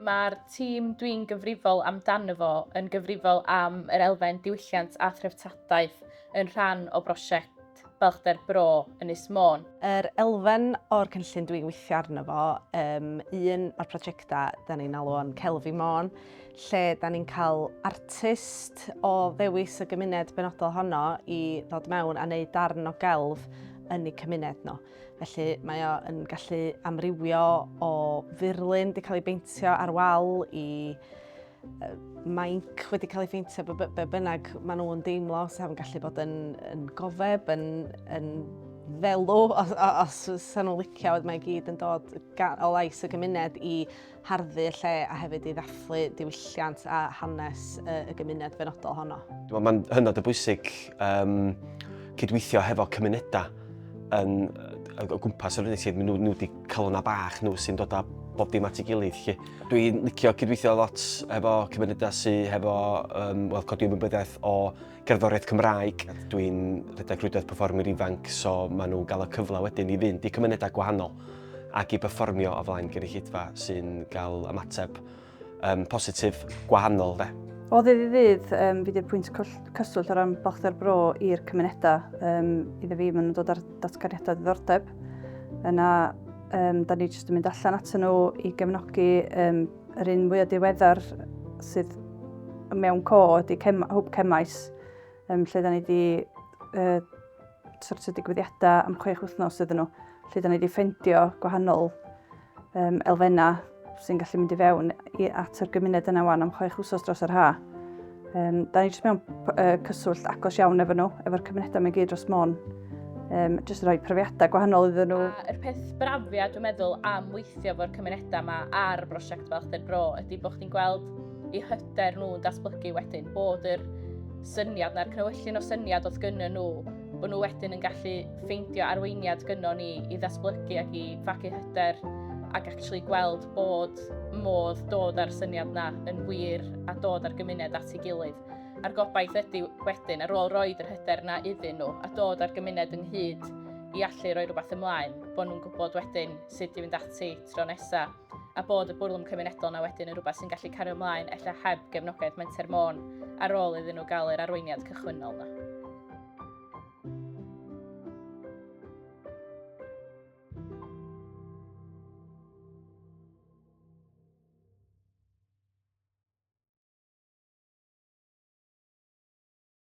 Mae'r tîm dwi'n gyfrifol amdano fo yn gyfrifol am yr elfen diwylliant a threftadaeth yn rhan o brosiect Balchder Bro Ynys Môn. Yr elfen o'r cynllun dwi'n weithio arno fo, un o'r prosiectau da ni'n alw o'n Celfi Môn, lle da ni'n cael artist o ddewis y gymuned benodol honno i ddod mewn a wneud darn o gelf yn eu cymuned nhw. Felly mae o yn gallu amrywio o furlun wedi cael ei beintio ar wal i mainc wedi cael ei ffeintio be bynnag maen nhw'n deimlo, sef yn gallu bod yn gofeb, yn ddelw, os sa'n nhw'n licio, mae i gyd yn dod o lais y gymuned i harddu y lle a hefyd i ddathlu diwylliant a hanes y gymuned benodol honno. Mae'n hynod o bwysig cydweithio hefo cymunedau o gwmpas yr Ynys, nhw wedi cael hwnna bach, nhw sy'n dod â bob dim at ei gilydd. Dwi'n licio cydweithio lot efo cymunedau sydd hefo codi ymwybyddiaeth o gerddoriaeth Cymraeg. Dwi'n rhedeg rhwydwaith perfformwyr ifanc, so maen nhw'n cael y cyfle wedyn i fynd i cymunedau gwahanol ac i perfformio o flaen gynulleidfa sy'n cael ymateb positif gwahanol. O ddydd i ddydd, fi di'r pwynt cyswllt o ran Balchder Bro i'r cymunedau. Iddo fi, maen nhw'n dod ar datganiadau diddordeb. Yna, da ni jyst yn mynd allan atyn nhw i gefnogi yr un mwyaf diweddar sydd mewn co ydy Hwb Cemais, lle da ni wedi sortio digwyddiadau am 6 wythnos iddyn nhw, lle da ni wedi ffendio gwahanol elfennau sy'n gallu mynd i fewn at yr gymuned yna wan am 6 wythnos dros yr haf. Da ni jyst mewn cyswllt agos iawn efo nhw, efo'r cymunedau mewn gyd dros Môn. Jyst rhoi profiadau gwahanol iddyn nhw. Yr peth brafia dwi'n meddwl am weithio efo'r cymunedau yma ar brosiect Balchder Bro ydy bod chdi'n gweld eu hyder nhw'n datblygu wedyn, bod yr syniad na'r cnewellion o syniad oedd gynnyn nhw, bod nhw wedyn yn gallu ffeindio arweiniad gynnon ni i ddatblygu ac i fagu hyder ac actually gweld bod modd dod ar syniad na yn wir a dod ar gymuned at ei gilydd. A'r gobaith ydy wedyn ar ôl roed yr hyder na iddyn nhw a dod ar gymuned ynghyd i allu rhoi rhywbeth ymlaen, bod nhw'n gwybod wedyn sut i fynd ati tro nesaf a bod y bwrlwm cymunedol na wedyn yn rhywbeth sy'n gallu cario ymlaen ella heb gefnogaeth Menter Môn ar ôl iddyn nhw gael yr arweiniad cychwynnol na.